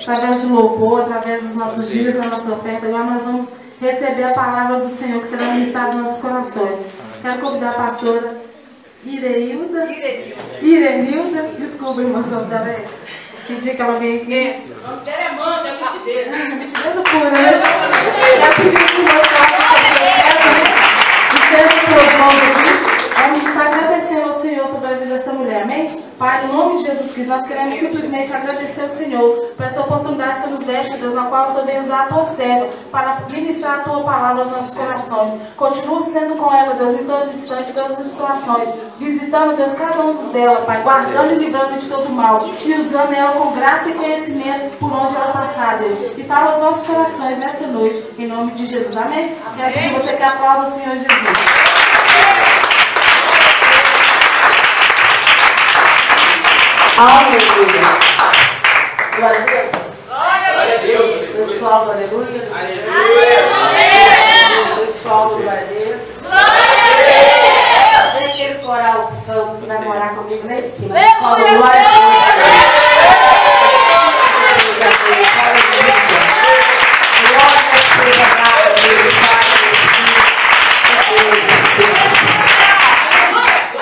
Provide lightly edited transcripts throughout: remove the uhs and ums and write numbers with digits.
através do louvor, através dos nossos dias, da nossa oferta. Agora nós vamos receber a palavra do Senhor que será ministrada nos nossos corações. Quero convidar a pastora Irenilda, desculpa, irmã, o nome dela é. Que dia que ela veio aqui? O nome dela é Amanda, é Mitideza. Mitideza pura, né? Quero pedir que mostrar estenda os seus mãos aqui. Vamos estar agradecendo ao Senhor sobre a vida dessa mulher, amém? Pai, no nome de Jesus Cristo, nós queremos simplesmente agradecer ao Senhor por essa oportunidade que o Senhor nos deixa, Deus, na qual o Senhor vem usar a tua serva para ministrar a tua palavra aos nossos corações. Continua sendo com ela, Deus, em todo instante, em todas as situações, visitando, Deus, cada um dela, Pai, guardando e livrando de todo mal e usando ela com graça e conhecimento por onde ela passar, Deus. E fala aos nossos corações nessa noite, em nome de Jesus, amém? Quero pedir você que aplauda o Senhor Jesus. Aleluia. Glória a Deus. Glória a Deus. Pessoal, aleluia. Pessoal, glória a Deus. Tem aquele coral santo que vai morar comigo lá em cima. Pessoal, glória a Deus. Glória seja dada a Deus.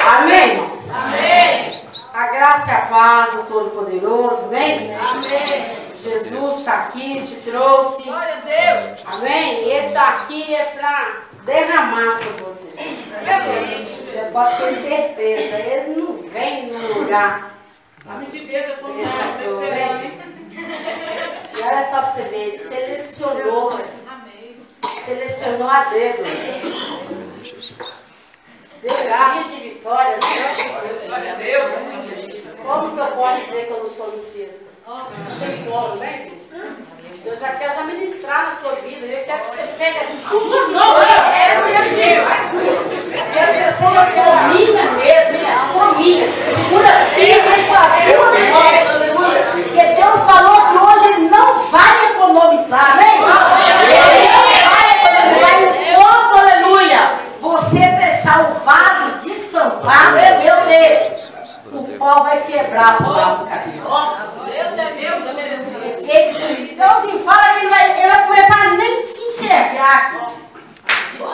Amém, irmãos? Amém. A graça e a paz do Todo-Poderoso, amém? Amém. Jesus está aqui, te trouxe. Glória a Deus. Amém? Ele está aqui para derramar sobre você. Você pode ter certeza. Ele não vem no lugar. A Mitideza foi E olha só para você ver, ele selecionou a dedo. Deu dia de vitória. Glória a Deus. Como que eu posso dizer que eu não sou mentira? Cheio de bola, né? Eu já quero ministrar na tua vida. Eu quero que você pegue tudo que Deus quero que você seja fominha mesmo, minha fominha. Segura firme com as duas mãos, aleluia. Porque Deus falou que hoje Ele não vai economizar, amém? Ele não vai economizar enquanto, aleluia, você deixar o vaso destampado, meu Deus. O pau vai quebrar por lá do cabelo. Deus é Deus, aleluia. Deus me fala que ele vai começar a nem te enxergar. O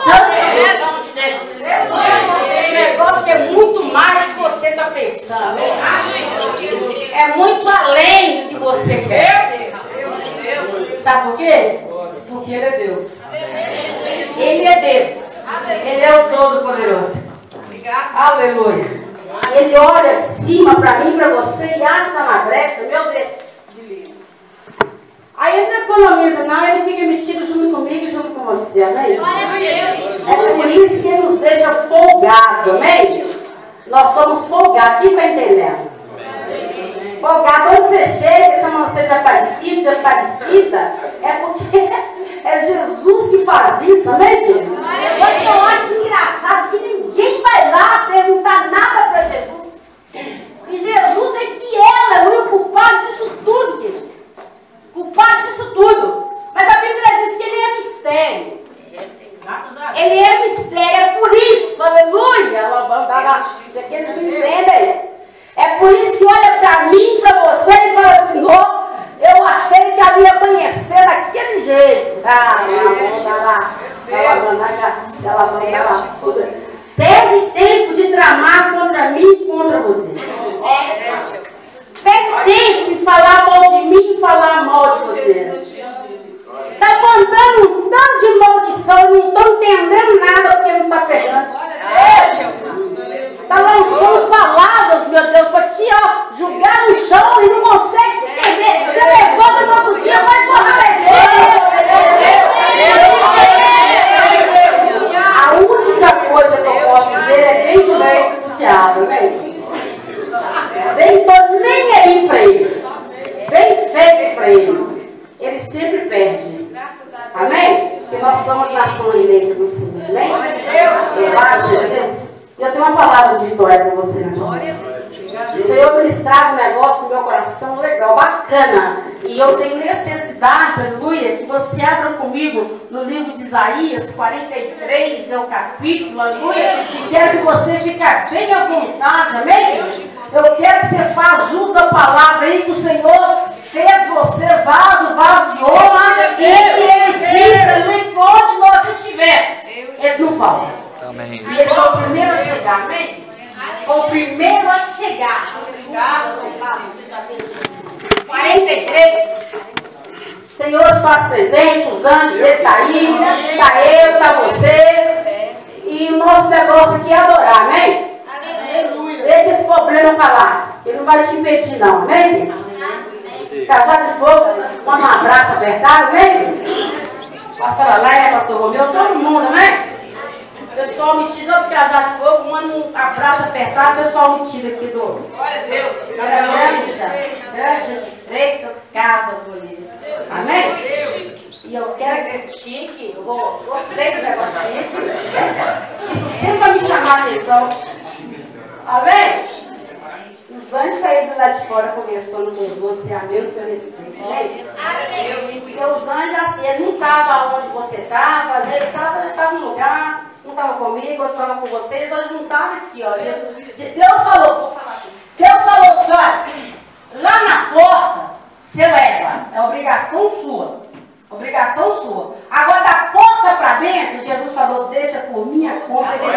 negócio é muito mais do que você está pensando. É muito além do que você quer. Sabe por quê? Porque Ele é Deus. Ele é Deus. Ele é o Todo-Poderoso. Aleluia. Ele olha de cima para mim, para você e acha na brecha, meu Deus. Aí ele não economiza, não, ele fica metido junto comigo e junto com você, amém? É por isso que ele nos deixa folgado, amém? Nós somos folgados, quem está entendendo? Folgado, quando você chega, chama você de aparecido, de aparecida, é porque é Jesus que faz isso, amém? Só que eu acho engraçado que ninguém vai lá perguntar nada para Jesus. E Jesus é que ela é o culpado disso tudo, querido. Culpado disso tudo. Mas a Bíblia diz que Ele é mistério. Ele é mistério, é por isso, aleluia. Se aqueles não entendem, é por isso que olha para mim, para você e fala, Senhor, eu achei que ela ia conhecer daquele jeito. Perde tempo de tramar contra mim e contra você. Perde tempo de falar mal de mim e falar mal de você. Está mandando um tanto de maldição, não estão entendendo nada porque não está pegando. Está lançando palavras, meu Deus, para te julgar no chão e não consegue entender. Você levanta no outro dia, vai fortalecer. A única coisa que eu posso dizer é bem feito do diabo, né? Bem, tô nem aí para ele. Bem feito para ele. Ele sempre perde. Amém? Porque nós somos nação eleita do Senhor. Amém? Louvado seja Deus. E eu tenho uma palavra de vitória para você nessa noite. O Senhor ministrar um negócio no meu coração legal, bacana. E eu tenho necessidade, aleluia, que você abra comigo no livro de Isaías 43, é o capítulo, aleluia. E quero que você fique bem à vontade, amém? Eu quero que você faça jus da palavra aí que o Senhor fez você vaso de honra, e Ele disse, aleluia, que onde nós estivermos, Ele não falta. Amém. E Ele foi o primeiro a chegar, amém? Foi o primeiro a chegar. 43. O Senhor se faz presente, os anjos dele estão aí, está eu, está você. E o nosso negócio aqui é adorar, amém? Deixa esse problema para lá. Ele não vai te impedir, não, amém? Cajado de fogo, manda um abraço apertado, amém? Pastora Laia, pastor Romeu, todo mundo, amém? Pessoal metido do cajado de fogo, manda um abraço apertado, pessoal metido aqui do. Glória a Deus. Granja de Freitas, casa do Olívio. Amém? E eu quero ser chique, eu gostei do negócio chique. Isso sempre vai me chamar a atenção. Amém? Os anjos estão aí do lado de fora conversando com os outros e amém o seu respeito. Amém? Porque os anjos, assim, ele não estava onde você estava, ele estava no lugar, não estava comigo, eu estava com vocês, hoje não estava aqui, ó. Deus falou, assim, olha, lá na porta, você leva, é obrigação sua. Obrigação sua. Agora, da porta para dentro, Jesus falou, deixa por minha conta. Ele falou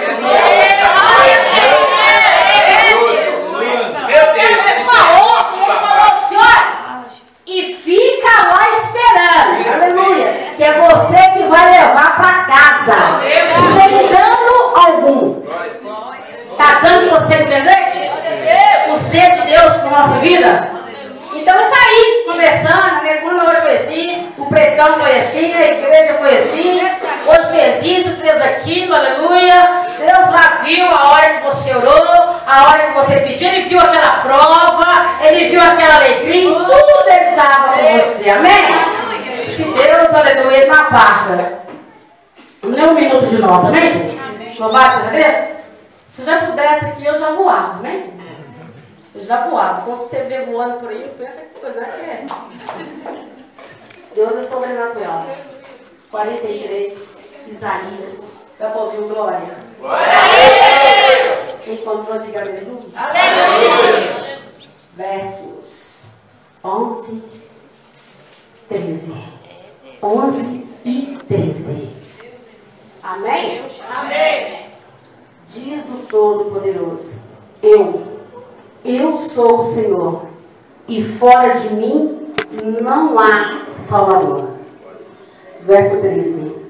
assim, olha, e fica lá esperando, aleluia, que é você que vai levar para casa, sem dano algum. Está dando para você entender? O ser de Deus para a nossa vida? Então está aí, conversando, a negunda hoje foi assim, o pretão foi assim, a igreja foi assim, hoje fez isso, fez aquilo, aleluia. Deus lá viu a hora que você orou, a hora que você pediu, Ele viu aquela prova, Ele viu aquela alegria, tudo Ele dava com você, amém? Se Deus, aleluia, Ele não aparta nem um minuto de nós, amém? Louvado seja Deus. Se eu já pudesse aqui, eu já voava, amém? Eu já voava. Então, se você vê voando por aí, pensa que coisa é. Deus é sobrenatural. 43, Isaías. Dá para ouvir o glória? Quem encontrou, diga aleluia. Versos 11, 13. 11 e 13. Amém? Amém. Diz o Todo-Poderoso: Eu sou o Senhor, e fora de mim não há Salvador. Verso 13.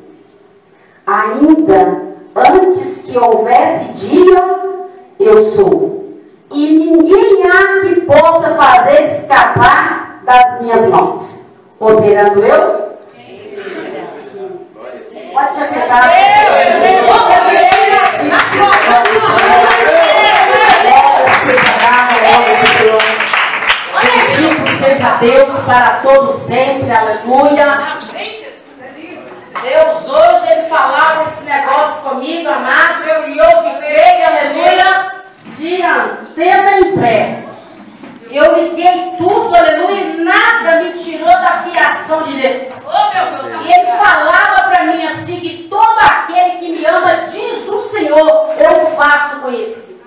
Ainda antes que houvesse dia, eu sou, e ninguém há que possa fazer escapar das minhas mãos. Operando eu? Pode se sentar. Bendito seja Deus para todos sempre, aleluia. Deus hoje, Ele falava esse negócio comigo, amado, e eu fiquei, aleluia, de antena em pé. Eu liguei tudo, aleluia, e nada me tirou da fiação de Deus. E Ele falava para mim assim, que todo aquele que me ama, diz o Senhor, eu faço conhecido.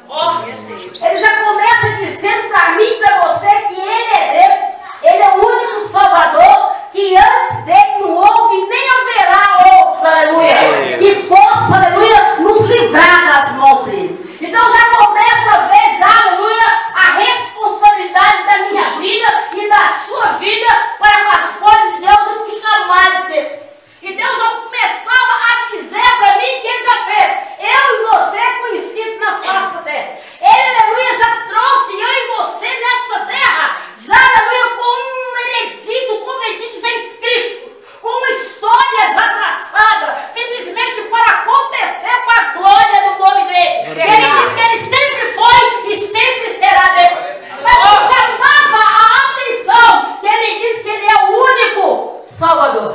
Ele já começa dizendo para mim e para você que Ele é Deus, Ele é o único Salvador, que antes dele não houve nem haverá outro, aleluia, que possa, aleluia, nos livrar das mãos dele. Então já começa a ver, já, aleluia, a responsabilidade da minha vida e da sua vida para com as coisas de Deus e com os trabalhos de Deus. E Deus já começava a dizer para mim que Ele já fez. Eu e você conhecido na face da terra. Ele, aleluia, já trouxe eu e você nessa terra, já, aleluia, com um heredito, com um veredito já escrito, com uma história já traçada, simplesmente para acontecer com a glória do nome dele. Ele diz que Ele sempre foi e sempre será Deus. Mas me chamava a atenção que Ele diz que Ele é o único Salvador.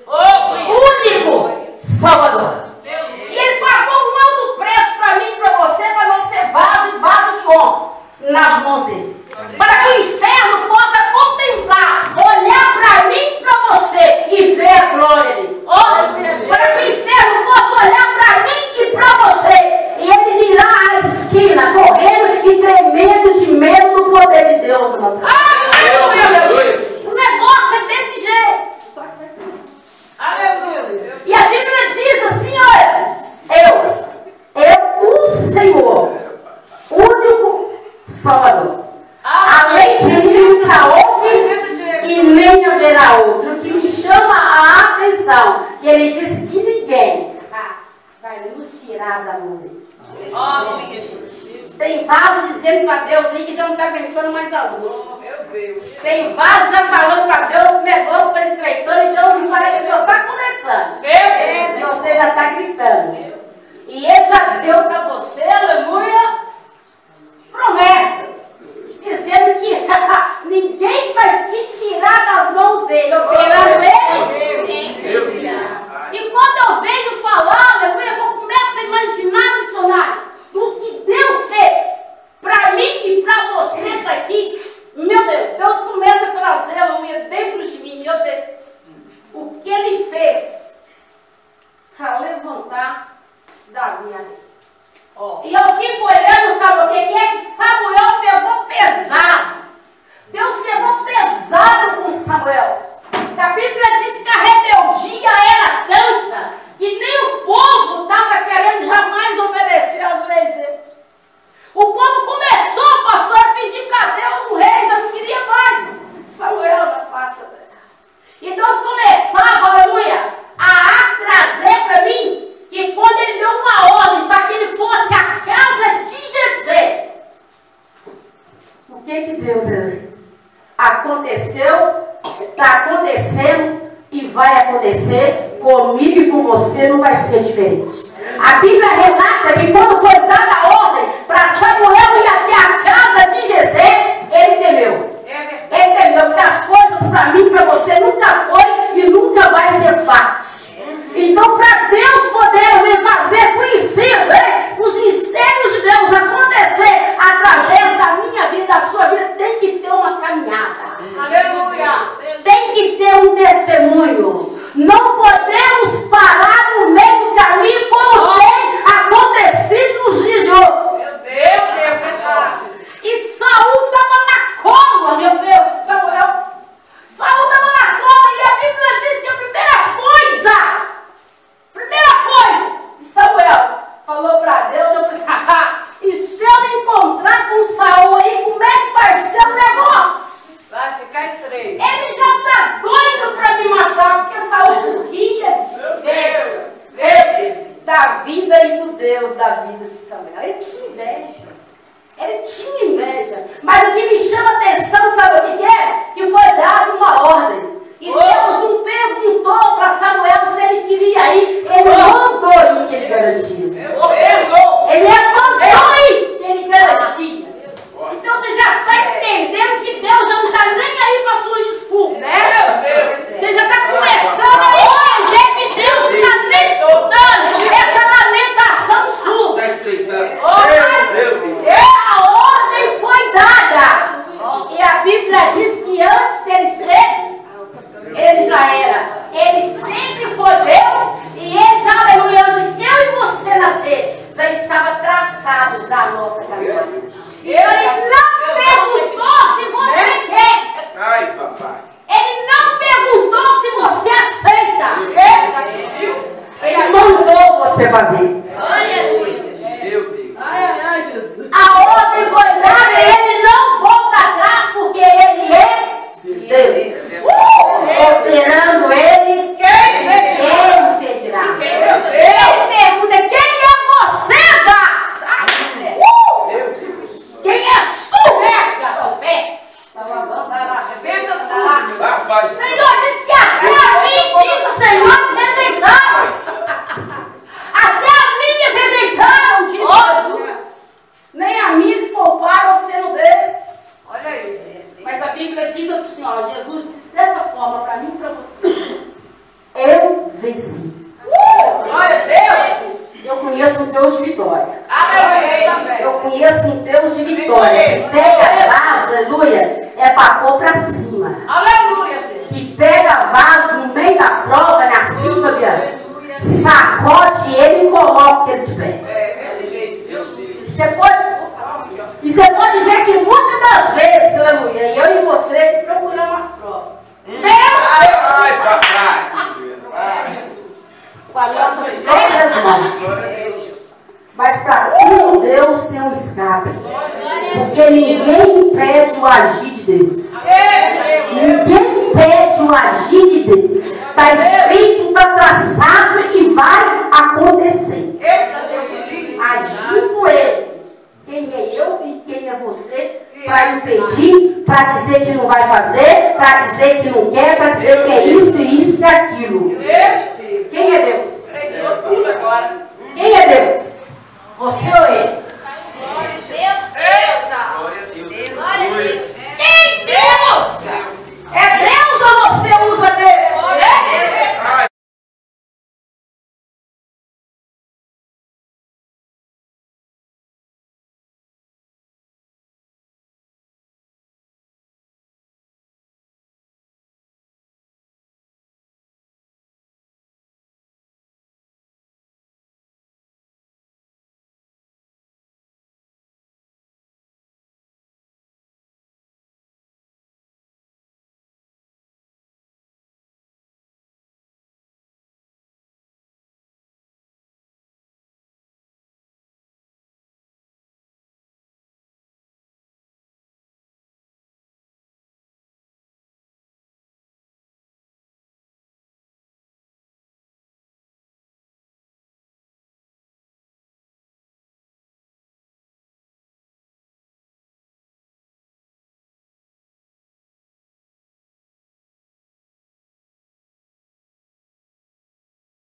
Único Salvador. E Ele pagou um alto preço para mim e para você, para não ser vaso e vaso de honra nas mãos dele. Para que o inferno possa contemplar, olhar para mim e para você e ver a glória dele. Para que o inferno possa olhar para mim e para você e ele virá à esquina, correndo e tremendo de medo do poder de Deus. O Salvador. Além de mim nunca houve e nem haverá outro. O que me chama a atenção, que ele diz que ninguém vai nos tirar da mão dele. Tem vaso dizendo para Deus aí que já não está aguentando mais a luz. Tem vaso já falando para Deus que o negócio está estreitando e Deus não fala que Deus está começando. E você já está gritando. E ele já deu para você, aleluia, promessas. Dizendo que ninguém vai te tirar das mãos dele, operando ele. E quando eu vejo falar, aleluia, eu começo a imaginar, missionário, o que Deus fez para mim e para você que está aqui. Meu Deus, Deus começa a trazer, aleluia, dentro de mim, meu Deus, o que ele fez para levantar Davi ali. E eu fico olhando, sabe o que é que Samuel pegou pesado. Deus pegou pesado com Samuel. A Bíblia diz que a rebeldia era tanta que nem o povo estava querendo jamais obedecer às leis dele. O povo começou, pastor, a pedir para Deus um rei, já não queria mais Samuel na face da terra. E Deus começava, aleluia, a trazer para mim que quando ele deu uma ordem para que ele fosse à casa de Jessé, o que Deus aconteceu, está acontecendo e vai acontecer comigo e com você, não vai ser diferente. A Bíblia relata que quando foi dada a ordem para Samuel ir até a casa de Jessé, ele temeu. Ele temeu, porque as coisas para mim e para você nunca foi e nunca vai ser fácil. Então, para Deus poder fazer conhecido os mistérios de Deus acontecer através da minha vida, da sua vida, tem que ter uma caminhada. Aleluia! Tem que ter um testemunho. Não podemos parar no meio do caminho como tem acontecido nos dias de hoje. Meu Deus, é fácil. E Saul estava na cova, meu Deus, de Samuel. Saul estava na cova e a Bíblia diz que a primeira coisa que Samuel falou para Deus, eu falei assim, e se eu me encontrar com Saul aí, como é que vai ser o negócio? Vai ficar estreito. Ele já está doido para me matar, porque Saul morria de inveja da vida e do Deus da vida de Samuel. Ele tinha inveja. Ele tinha inveja. Mas o que me chama a atenção, sabe o que é? Que foi dada uma ordem. E Deus não perguntou para Samuel se ele queria ir. Ele mandou ir que ele garantia. Ele mandou ir que ele garantia. Então você já está entendendo que Deus já não está nem aí para suas desculpas. Você já está começando a entender que Deus não está nem escutando essa lamentação sua. A ordem foi dada. E a Bíblia diz que antes dele ser, ele já era. Ele sempre foi Deus. E ele já, aleluia, antes de eu e você nascer, já estava traçado já a nossa caminhada. Ele não perguntou se você quer. Ai, papai. Ele não perguntou se você aceita. Ele mandou você fazer. Meu Deus. A ordem foi dada e ele não volta atrás porque ele é Deus. Operando ele, quem impedirá? Ele pergunta, quem é você, Vaz? Quem é tu? Rapaz. O Senhor disse que até a mim diz o Senhor te rejeitaram. Até a mim te rejeitaram, diz Jesus. Nem a mim eles pouparam sendo deles. Olha aí. Mas a Bíblia diz assim, ó, Jesus disse dessa forma para mim e para você. Eu venci. Glória a Deus. Eu conheço um Deus de vitória. Eu conheço um Deus de vitória. Que pega vaso, aleluia, é para pôr para cima. Aleluia. Que pega vaso no meio da prova, né, assim, Fabiana, sacode ele e coloca ele de pé. Você pode ver que muitas das vezes, aleluia, eu e você procuramos as provas. Ai, papai. Com as nossas próprias mãos. Mas para um Deus tem um escape. Porque ninguém impede o agir de Deus. Ninguém impede o agir de Deus. Está escrito, está traçado e vai acontecer. Agindo Ele. Quem é eu e quem é você para impedir, para dizer que não vai fazer, para dizer que não quer, para dizer que é isso e aquilo. Quem é Deus? Quem é Deus? Você ou ele?